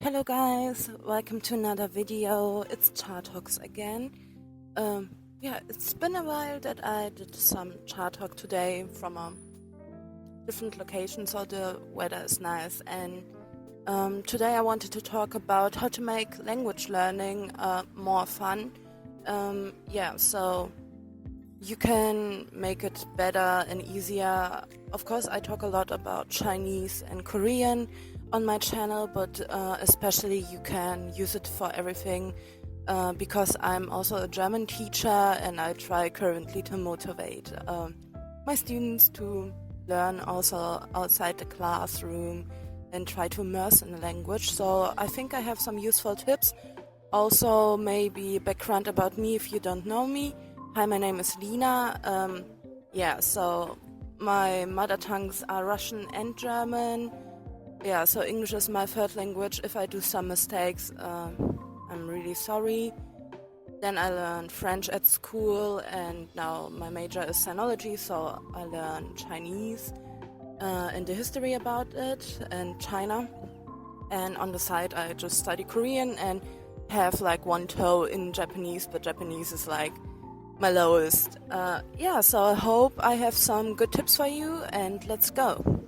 Hello guys, welcome to another video. It's Chá-Talkes again. It's been a while that I did some Chá-Talk today from a different location, so the weather is nice. And today I wanted to talk about how to make language learning more fun. So you can make it better and easier. Of course, I talk a lot about Chinese and Korean on my channel, but especially you can use it for everything because I'm also a German teacher and I try currently to motivate my students to learn also outside the classroom and try to immerse in the language. So I think I have some useful tips. Also maybe background about me if you don't know me. Hi, my name is Lina. So my mother tongues are Russian and German. So English is my third language. If I do some mistakes, I'm really sorry. Then I learned French at school, and now my major is sinology, so I learn Chinese and the history about it and China. And on the side, I just study Korean and have like one toe in Japanese, but Japanese is like my lowest. So I hope I have some good tips for you, and let's go.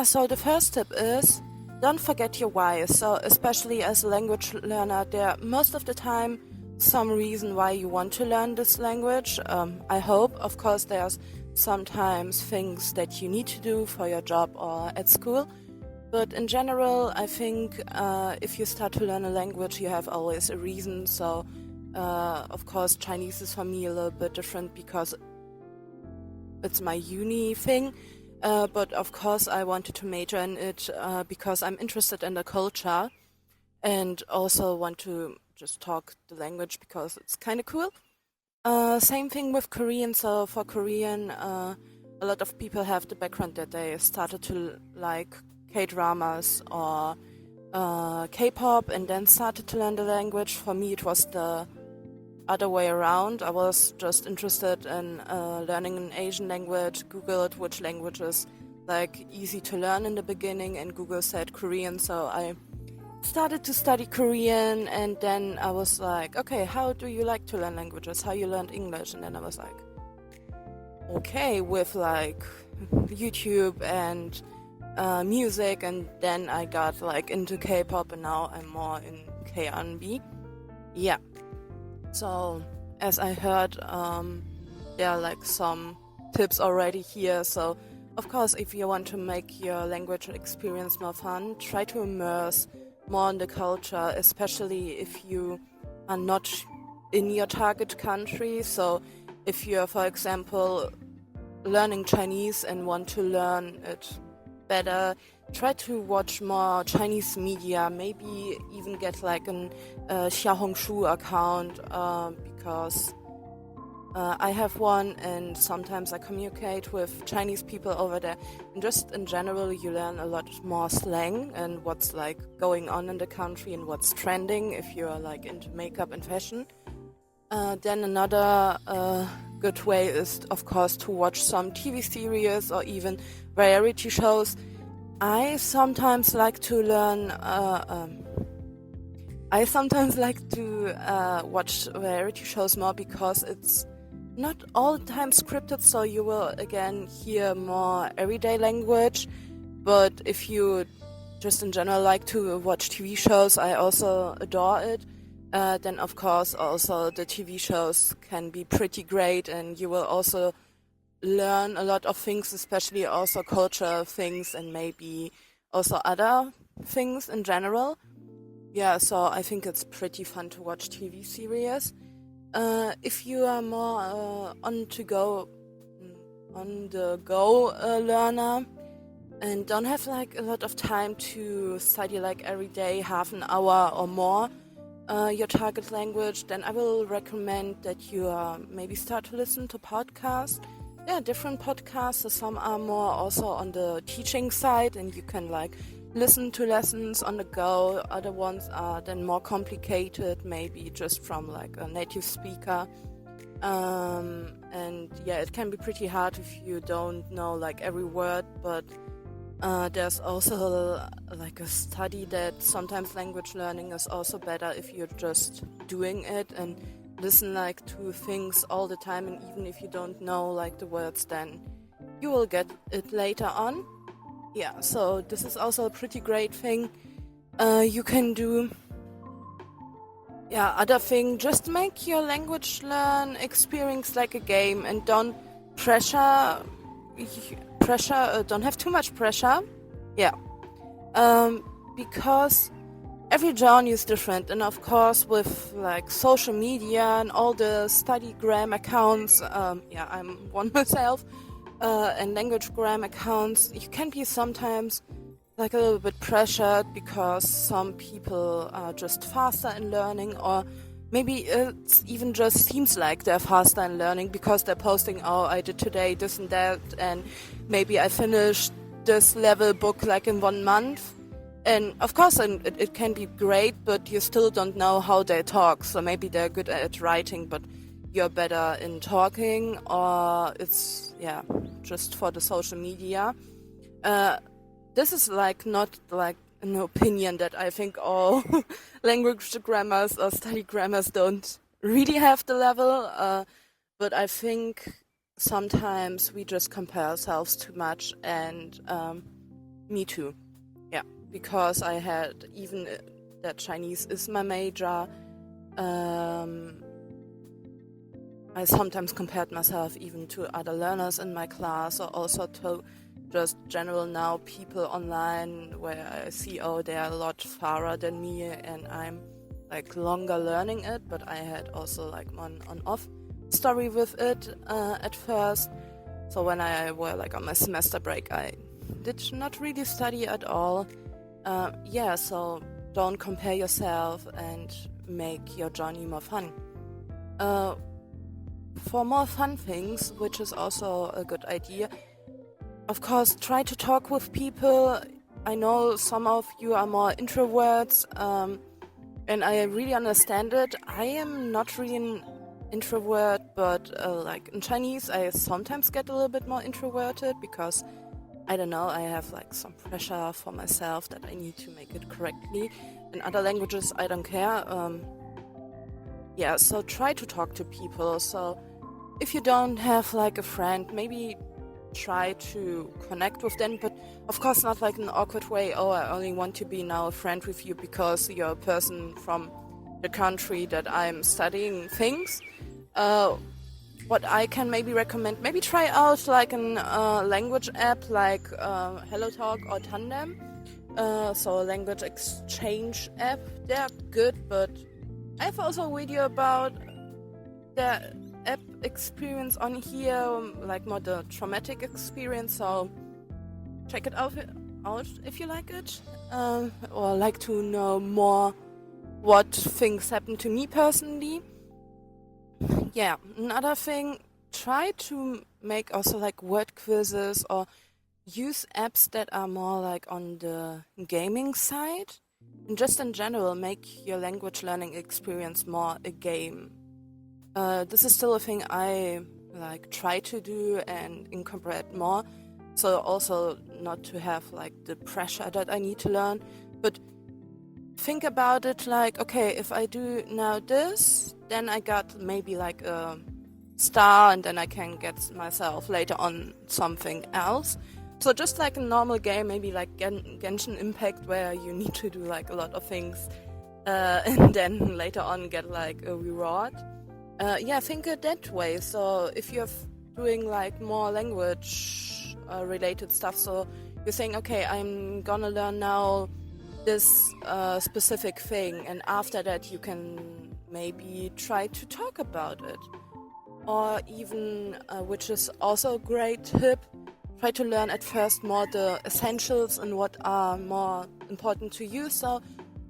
So the first tip is don't forget your why. So especially as a language learner, there most of the time some reason why you want to learn this language. I hope, of course, there's sometimes things that you need to do for your job or at school. But in general, I think if you start to learn a language, you have always a reason. So of course, Chinese is for me a little bit different because it's my uni thing. But of course, I wanted to major in it because I'm interested in the culture and also want to just talk the language because it's kind of cool. Same thing with Korean. So for Korean, a lot of people have the background that they started to like K-dramas or K-pop and then started to learn the language. For me, it was the other way around. I was just interested in learning an Asian language, googled which language is like easy to learn in the beginning, and Google said Korean, so I started to study Korean. And then I was like, okay, how do you like to learn languages? How you learned English? And then I was like, okay, with like YouTube and music, and then I got like into K-pop, and now I'm more in K-R&B. So, as I heard, there are like some tips already here. So, of course, if you want to make your language experience more fun, try to immerse more in the culture, especially if you are not in your target country. So, if you're, for example, learning Chinese and want to learn it better, try to watch more Chinese media, maybe even get like an Xiaohongshu account because I have one, and sometimes I communicate with Chinese people over there. And just in general, you learn a lot more slang and what's like going on in the country and what's trending if you're like into makeup and fashion. Then another good way is, of course, to watch some TV series or even variety shows. I sometimes like to learn. I sometimes like to watch variety shows more because it's not all the time scripted, so you will again hear more everyday language. But if you just in general like to watch TV shows, I also adore it. Then of course also the TV shows can be pretty great, and you will also learn a lot of things, especially also cultural things and maybe also other things in general. So I think it's pretty fun to watch TV series. If you are more on the go learner and don't have like a lot of time to study like every day, half an hour or more, your target language, then I will recommend that you maybe start to listen to podcasts. Different podcasts. So some are more also on the teaching side, and you can like listen to lessons on the go. Other ones are then more complicated, maybe just from like a native speaker. It can be pretty hard if you don't know like every word, but There's also like a study that sometimes language learning is also better if you're just doing it and listen like to things all the time, and even if you don't know like the words, then you will get it later on. Yeah, so this is also a pretty great thing you can do. Yeah, other thing, just make your language learn experience like a game and don't pressure, don't have too much pressure. Yeah, because every journey is different, and of course with like social media and all the studygram accounts, yeah, I'm one myself, and languagegram accounts, you can be sometimes like a little bit pressured because some people are just faster in learning, or maybe it even just seems like they're faster in learning because they're posting, oh, I did today this and that, and maybe I finished this level book like in 1 month. And of course it can be great, but you still don't know how they talk. So maybe they're good at writing, but you're better in talking, or it's, yeah, just for the social media. This is like not like an opinion that I think all language grammars or study grammars don't really have the level, but I think sometimes we just compare ourselves too much, and me too. Yeah, because I had even that Chinese is my major. I sometimes compared myself even to other learners in my class, or also to just general now people online where I see, oh, they are a lot farther than me and I'm like longer learning it, but I had also like one on-off story with it at first. So when I were like on my semester break, I did not really study at all. Yeah, so don't compare yourself and make your journey more fun. For more fun things, which is also a good idea, of course, try to talk with people. I know some of you are more introverts, and I really understand it. I am not really an introvert, but like in Chinese, I sometimes get a little bit more introverted because, I don't know, I have like some pressure for myself that I need to make it correctly. In other languages, I don't care. Yeah, so try to talk to people. So if you don't have like a friend, maybe try to connect with them, but of course not like an awkward way, oh, I only want to be now a friend with you because you're a person from the country that I'm studying things. What I can maybe recommend, maybe try out like an language app like Hello Talk or Tandem, so a language exchange app. They're good, but I have also a video about the app experience on here, like more the traumatic experience, so check it out if you like it, or like to know more what things happened to me personally. Yeah, another thing, try to make also like word quizzes or use apps that are more like on the gaming side, and just in general make your language learning experience more a game. This is still a thing I like try to do and incorporate more, so also not to have like the pressure that I need to learn, but think about it like, okay, if I do now this, then I got maybe like a star, and then I can get myself later on something else. So just like a normal game, maybe like Genshin Impact, where you need to do like a lot of things, and then later on get like a reward. Yeah, think it that way. So if you're doing like more language related stuff, so you're saying, okay, I'm gonna learn now this specific thing, and after that you can maybe try to talk about it. Or even, which is also a great tip, try to learn at first more the essentials and what are more important to you. So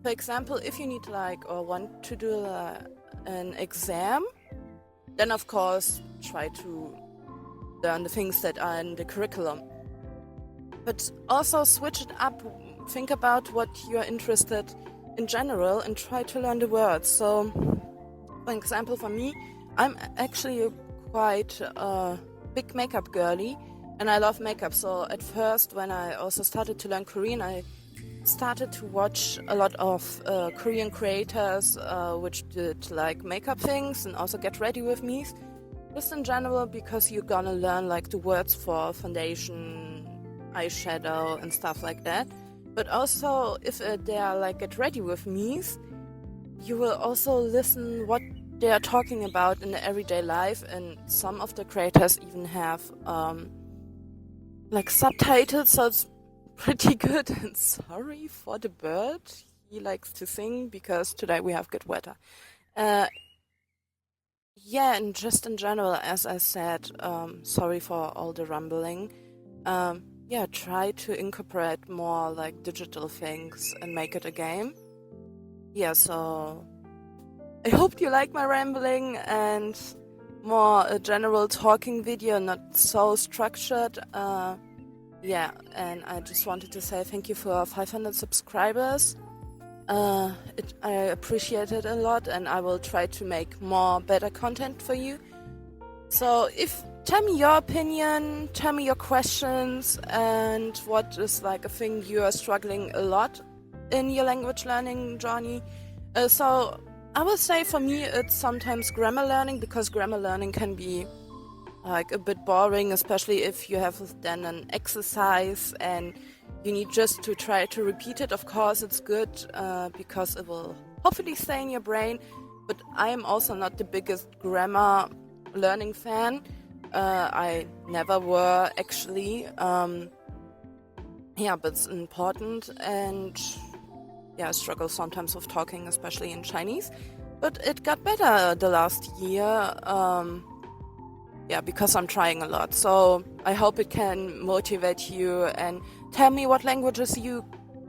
for example, if you need like or want to do an exam, then of course try to learn the things that are in the curriculum. But also switch it up, think about what you're interested in general and try to learn the words. So for example, for me, I'm actually a quite big makeup girly, And I love makeup, so at first when I also started to learn Korean, I started to watch a lot of Korean creators which did like makeup things and also get ready with me. Just in general, because you're gonna learn like the words for foundation, eyeshadow and stuff like that. But also if they are like get ready with me, you will also listen what they are talking about in the everyday life, and some of the creators even have like subtitles, so it's pretty good. And sorry for the bird, he likes to sing because today we have good weather. Yeah, and just in general, as I said, sorry for all the rumbling. Yeah, try to incorporate more like digital things and make it a game. Yeah, so I hope you like my rambling and more a general talking video, not so structured. Yeah, and I just wanted to say thank you for 500 subscribers. I appreciate it a lot, and I will try to make more better content for you. So tell me your opinion, tell me your questions, and what is like a thing you are struggling a lot in your language learning journey. So I will say for me it's sometimes grammar learning, because grammar learning can be like a bit boring, especially if you have then an exercise and you need just to try to repeat it. Of course it's good because it will hopefully stay in your brain, but I am also not the biggest grammar learning fan. I never were actually. Yeah, but it's important, and yeah, I struggle sometimes with talking, especially in Chinese, but it got better the last year. Yeah, because I'm trying a lot. So I hope it can motivate you, and tell me what languages you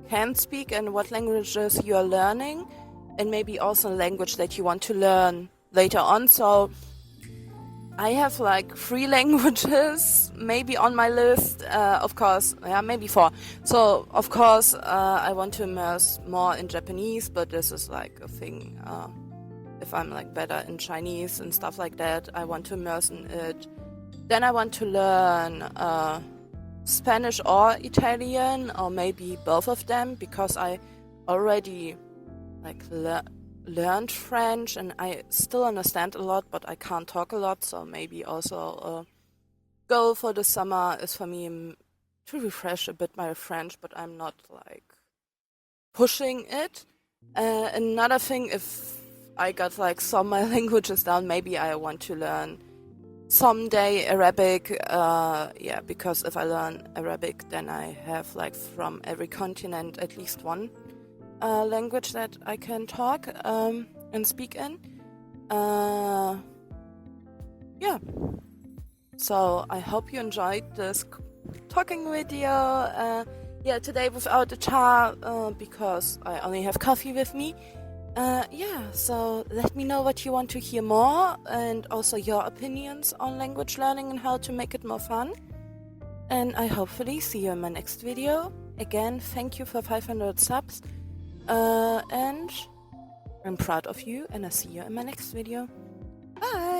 can speak and what languages you are learning, and maybe also a language that you want to learn later on. So I have like 3 languages maybe on my list, of course, yeah, maybe 4. So of course I want to immerse more in Japanese, but this is like a thing. If I'm like better in Chinese and stuff like that, I want to immerse in it. Then I want to learn Spanish or Italian, or maybe both of them, because I already like learned French and I still understand a lot, but I can't talk a lot. So maybe also goal for the summer is for me to refresh a bit my French, but I'm not like pushing it. Another thing, if I got like some my languages down, maybe I want to learn someday Arabic. Yeah, because if I learn Arabic, then I have like from every continent at least one language that I can talk and speak in. Yeah, so I hope you enjoyed this talking video. Yeah, today without a cha because I only have coffee with me. Yeah, so let me know what you want to hear more, and also your opinions on language learning and how to make it more fun. And I hopefully see you in my next video. Again, thank you for 500 subs. And I'm proud of you, and I'll see you in my next video. Bye!